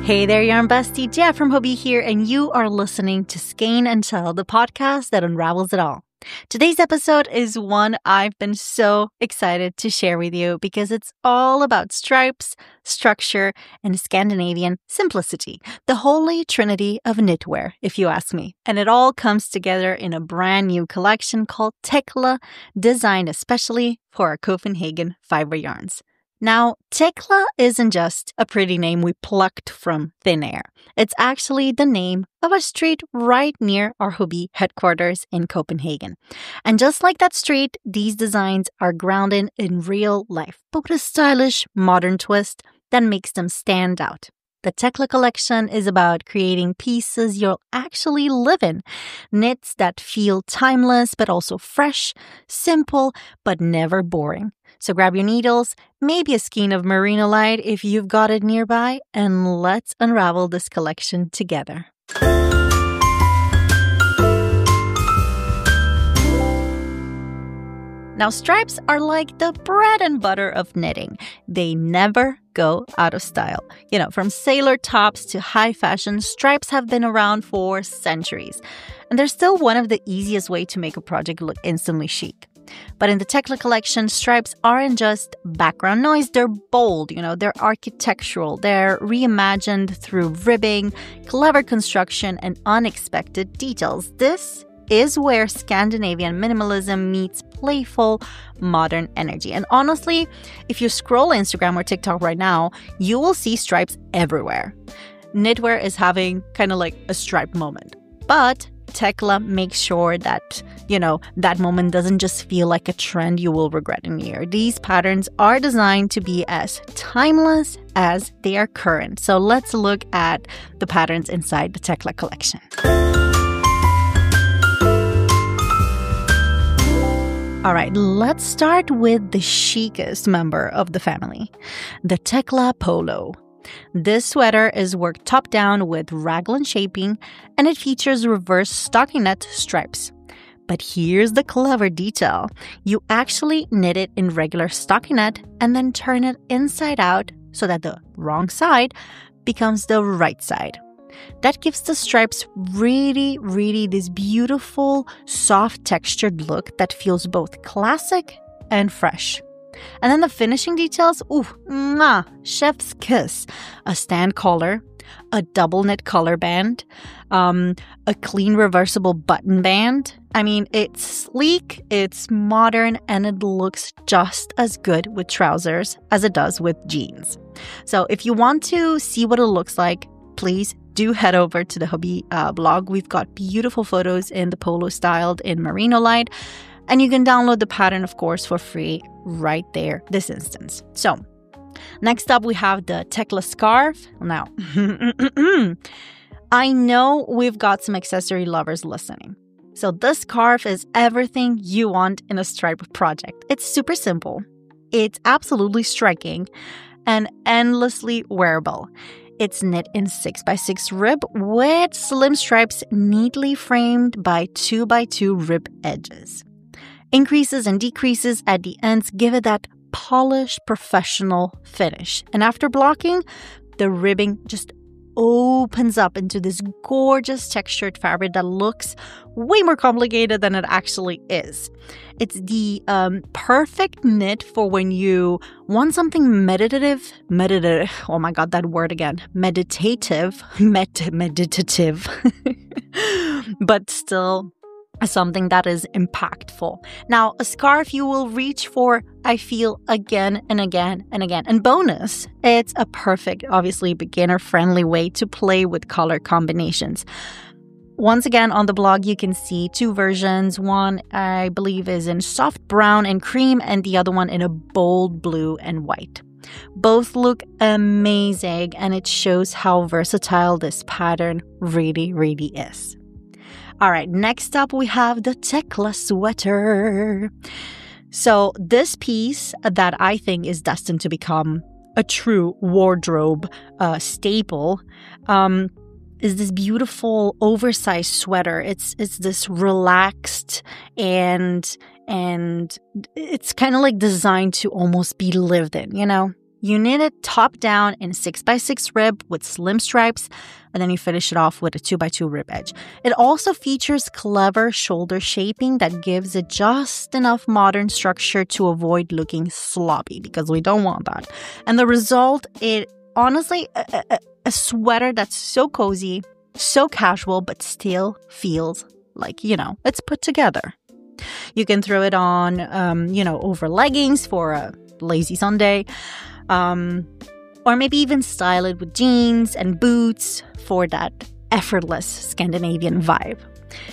Hey there, yarn bestie, Jeff from Hobbii here, and you are listening to Skein and Tell, the podcast that unravels it all. Today's episode is one I've been so excited to share with you because it's all about stripes, structure, and Scandinavian simplicity. The holy trinity of knitwear, if you ask me. And it all comes together in a brand new collection called Thekla, designed especially for our Copenhagen fiber yarns. Now, Thekla isn't just a pretty name we plucked from thin air. It's actually the name of a street right near our Hobbii headquarters in Copenhagen. And just like that street, these designs are grounded in real life, but with a stylish, modern twist that makes them stand out. The Thekla collection is about creating pieces you'll actually live in. Knits that feel timeless but also fresh, simple but never boring. So grab your needles, maybe a skein of merino light if you've got it nearby, and let's unravel this collection together. Now, stripes are like the bread and butter of knitting. They never go out of style. From sailor tops to high fashion, stripes have been around for centuries. And they're still one of the easiest ways to make a project look instantly chic. But in the Thekla collection, stripes aren't just background noise. They're bold, they're architectural. They're reimagined through ribbing, clever construction, and unexpected details. This is where Scandinavian minimalism meets playful, modern energy. And honestly, if you scroll Instagram or TikTok right now, you will see stripes everywhere. Knitwear is having kind of like a stripe moment. But Thekla makes sure that, that moment doesn't just feel like a trend you will regret in a year. These patterns are designed to be as timeless as they are current. So let's look at the patterns inside the Thekla collection. All right, let's start with the chicest member of the family, the Thekla Polo. This sweater is worked top down with raglan shaping, and it features reverse stockinette stripes. But here's the clever detail. You actually knit it in regular stockinette and then turn it inside out so that the wrong side becomes the right side. That gives the stripes really this beautiful, soft textured look that feels both classic and fresh. And then the finishing details, chef's kiss. A stand collar, a double knit collar band, a clean reversible button band. I mean, it's sleek, it's modern, and it looks just as good with trousers as it does with jeans. So if you want to see what it looks like, please do head over to the Hobbii blog. We've got beautiful photos in the polo styled in merino light. And you can download the pattern, of course, for free right there this instance. So next up, we have the Thekla scarf. Now, I know we've got some accessory lovers listening. So this scarf is everything you want in a stripe project. It's super simple. It's absolutely striking and endlessly wearable. It's knit in 6x6 rib with slim stripes neatly framed by 2x2 rib edges. Increases and decreases at the ends give it that polished, professional finish. And after blocking, the ribbing just opens up into this gorgeous textured fabric that looks way more complicated than it actually is. It's the perfect knit for when you want something meditative, oh my god, that word again, meditative, but still something that is impactful. Now, a scarf you will reach for, I feel, again and again and again. And bonus, it's a perfect, obviously beginner-friendly way to play with color combinations. Once again, on the blog, you can see two versions. One, I believe, is in soft brown and cream, and the other one in a bold blue and white. Both look amazing, and it shows how versatile this pattern really is. All right, next up we have the Thekla Sweater. So this piece that I think is destined to become a true wardrobe staple is this beautiful oversized sweater. It's this relaxed and it's kind of like designed to almost be lived in, you know? You knit it top down in 6x6 rib with slim stripes, and then you finish it off with a 2x2 rib edge. It also features clever shoulder shaping that gives it just enough modern structure to avoid looking sloppy, because we don't want that. And the result, honestly, a sweater that's so cozy, so casual, but still feels like, it's put together. You can throw it on, over leggings for a lazy Sunday. Or maybe even style it with jeans and boots for that effortless Scandinavian vibe.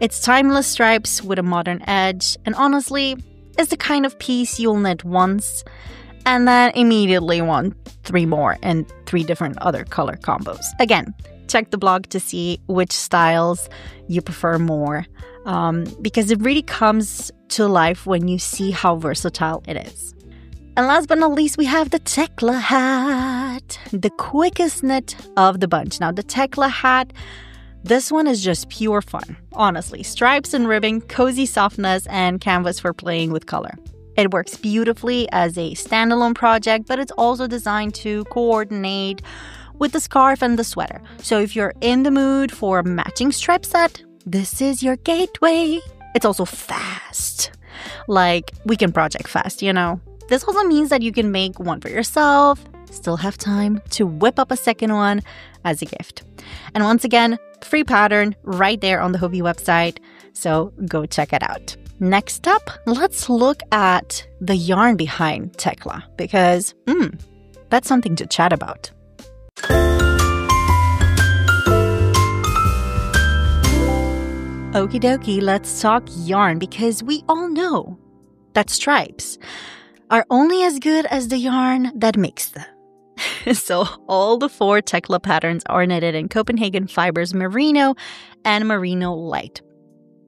It's timeless stripes with a modern edge, and honestly, it's the kind of piece you'll knit once and then immediately want 3 more in 3 different other color combos. Again, check the blog to see which styles you prefer more, because it really comes to life when you see how versatile it is. And last but not least, we have the Thekla hat, the quickest knit of the bunch. Now, the Thekla hat, this one is just pure fun, honestly. Stripes and ribbing, cozy softness, and canvas for playing with color. It works beautifully as a standalone project, but it's also designed to coordinate with the scarf and the sweater. So if you're in the mood for a matching stripe set, this is your gateway. It's also fast. Like, weekend project fast, This also means that you can make one for yourself, still have time to whip up a second one as a gift. And once again, free pattern right there on the Hobbii website, so go check it out. Next up, let's look at the yarn behind Thekla, because that's something to chat about. Okie dokie, let's talk yarn, because we all know that stripes are only as good as the yarn that makes them. So all the 4 Thekla patterns are knitted in Copenhagen Fibers merino and merino light.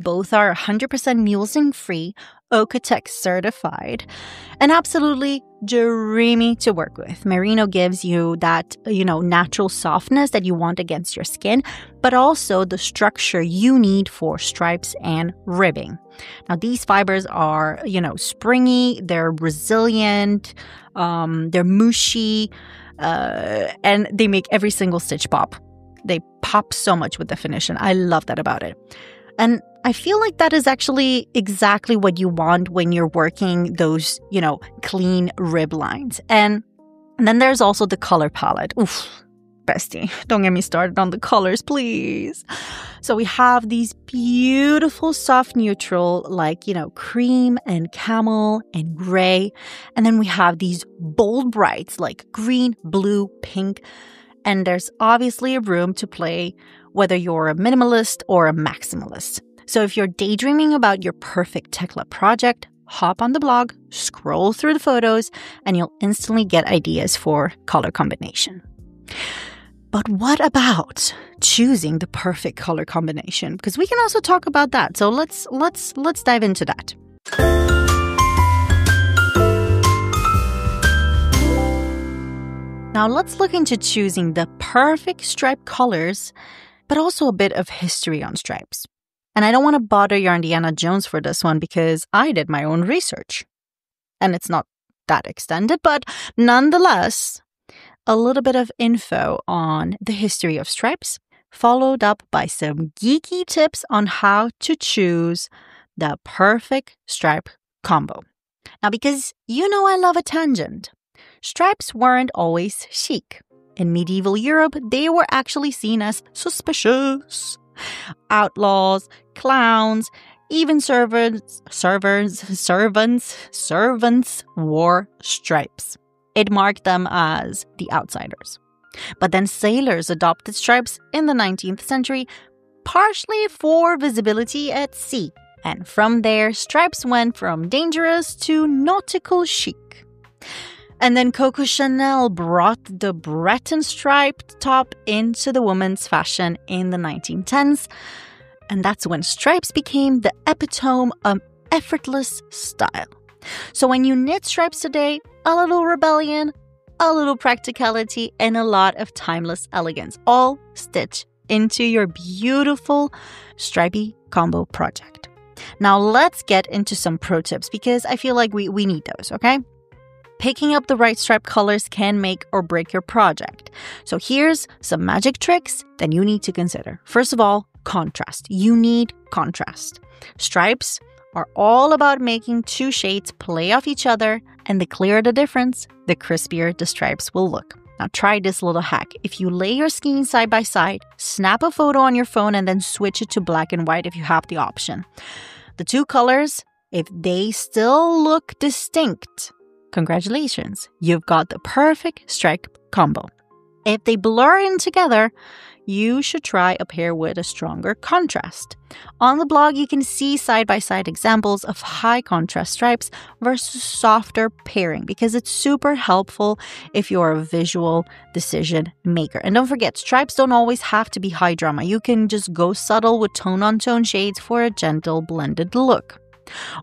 Both are 100% mulesing-free, Oeko-Tex certified, and absolutely dreamy to work with. Merino gives you that, natural softness that you want against your skin, but also the structure you need for stripes and ribbing. Now, these fibers are, springy, they're resilient, they're mushy, and they make every single stitch pop. They pop so much with the finish, and I love that about it. And I feel like that is actually exactly what you want when you're working those, clean rib lines. And then there's also the color palette. Oof, bestie, don't get me started on the colors, please. So we have these beautiful soft neutral, like, cream and camel and gray. And then we have these bold brights like green, blue, pink. And there's obviously a room to play whether you're a minimalist or a maximalist. So if you're daydreaming about your perfect Thekla project, hop on the blog, scroll through the photos, and you'll instantly get ideas for color combination. But what about choosing the perfect color combination? Because we can also talk about that. So let's dive into that. Now let's look into choosing the perfect stripe colors, but also a bit of history on stripes. And I don't want to bother Yarndiana Jones for this one because I did my own research. And it's not that extended, but nonetheless, a little bit of info on the history of stripes, followed up by some geeky tips on how to choose the perfect stripe combo. Now, because I love a tangent, stripes weren't always chic. In medieval Europe, they were actually seen as suspicious. Outlaws, clowns, even servants wore stripes. It marked them as the outsiders. But then sailors adopted stripes in the 19th century, partially for visibility at sea. And from there, stripes went from dangerous to nautical chic. And then Coco Chanel brought the Breton striped top into the women's fashion in the 1910s. And that's when stripes became the epitome of effortless style. So when you knit stripes today, a little rebellion, a little practicality, and a lot of timeless elegance, all stitched into your beautiful stripy combo project. Now let's get into some pro tips because I feel like we need those, okay? Picking up the right stripe colors can make or break your project. So here's some magic tricks that you need to consider. First of all, contrast. You need contrast. Stripes are all about making two shades play off each other, and the clearer the difference, the crispier the stripes will look. Now try this little hack. If you lay your skeins side by side, snap a photo on your phone and then switch it to black and white if you have the option. The two colors, if they still look distinct, congratulations, you've got the perfect stripe combo. If they blur in together, you should try a pair with a stronger contrast. On the blog, you can see side-by-side examples of high contrast stripes versus softer pairing because it's super helpful if you're a visual decision maker. And don't forget, stripes don't always have to be high drama. You can just go subtle with tone-on-tone shades for a gentle blended look.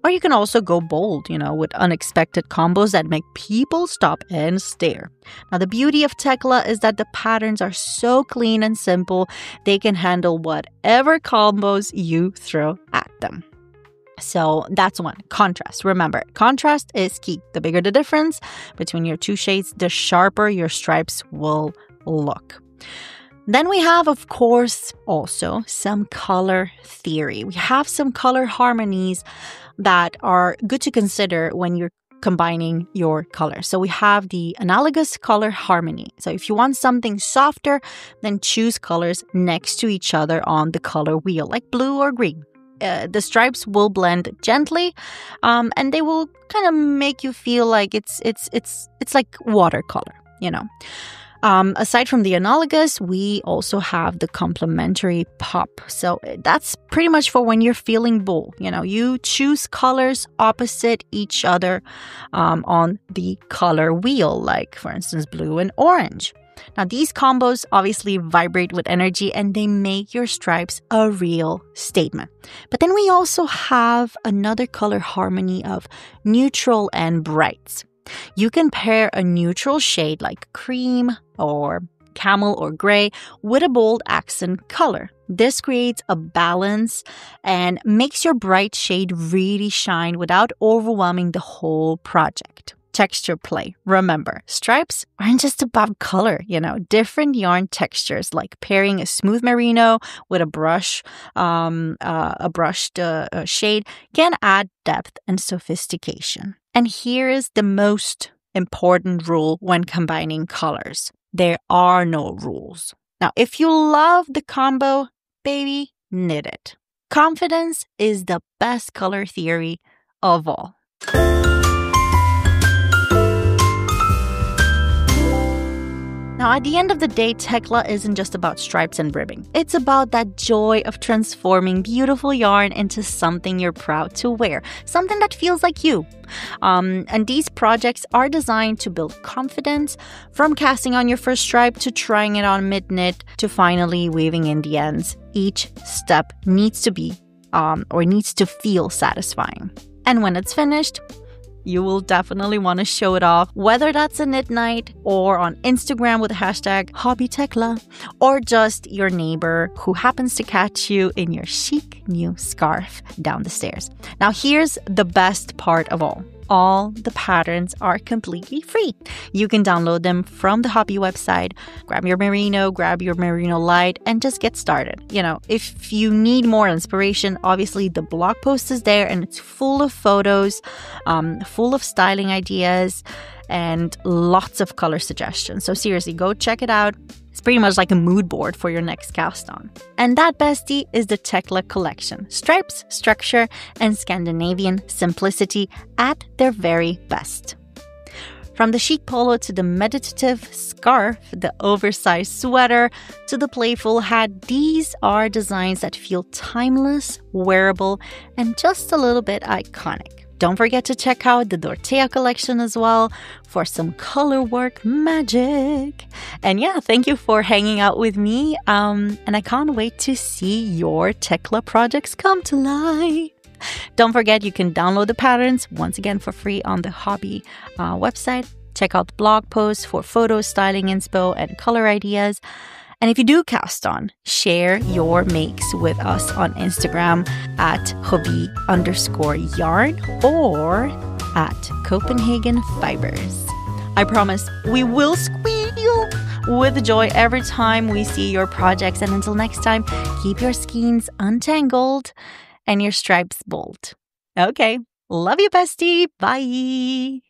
Or you can also go bold, with unexpected combos that make people stop and stare. Now, the beauty of Thekla is that the patterns are so clean and simple, they can handle whatever combos you throw at them. So that's one, contrast. Remember, contrast is key. The bigger the difference between your two shades, the sharper your stripes will look. Then we have, of course, also some color theory. We have some color harmonies that are good to consider when you're combining your colors. So we have the analogous color harmony. So if you want something softer, then choose colors next to each other on the color wheel, like blue or green. The stripes will blend gently, and they will kind of make you feel like it's like watercolor, Aside from the analogous, we also have the complementary pop. So that's pretty much for when you're feeling bold. You choose colors opposite each other on the color wheel, like, for instance, blue and orange. Now, these combos obviously vibrate with energy and they make your stripes a real statement. But then we also have another color harmony of neutral and brights. You can pair a neutral shade like cream or camel or gray with a bold accent color. This creates a balance and makes your bright shade really shine without overwhelming the whole project. Texture play. Remember, stripes aren't just about color, different yarn textures like pairing a smooth merino with a brushed shade can add depth and sophistication. And here is the most important rule when combining colors. There are no rules. Now, if you love the combo, baby, knit it. Confidence is the best color theory of all. Now, at the end of the day, Thekla isn't just about stripes and ribbing. It's about that joy of transforming beautiful yarn into something you're proud to wear, something that feels like you. And these projects are designed to build confidence, from casting on your first stripe to trying it on mid-knit to finally weaving in the ends. Each step needs to be needs to feel satisfying. And when it's finished, you will definitely want to show it off, whether that's a knit night or on Instagram with the hashtag Hobbii Thekla, or just your neighbor who happens to catch you in your chic new scarf down the stairs. Now, here's the best part of all. All the patterns are completely free. You can download them from the Hobbii website, grab your merino light, and just get started. If you need more inspiration, obviously the blog post is there and it's full of photos, full of styling ideas, and lots of color suggestions. So seriously, go check it out. It's pretty much like a mood board for your next cast on. And that, bestie, is the Thekla Collection. Stripes, structure, and Scandinavian simplicity at their very best. From the chic polo to the meditative scarf, the oversized sweater to the playful hat, these are designs that feel timeless, wearable, and just a little bit iconic. Don't forget to check out the Thekla collection as well for some color work magic. And yeah, thank you for hanging out with me. And I can't wait to see your Thekla projects come to life. Don't forget, you can download the patterns once again for free on the Hobbii website. Check out the blog posts for photo, styling inspo, and color ideas. And if you do cast on, share your makes with us on Instagram at Hobbii_yarn, or at Copenhagen Fibers. I promise we will squeal with joy every time we see your projects. And until next time, keep your skeins untangled and your stripes bold. Okay, love you, bestie. Bye.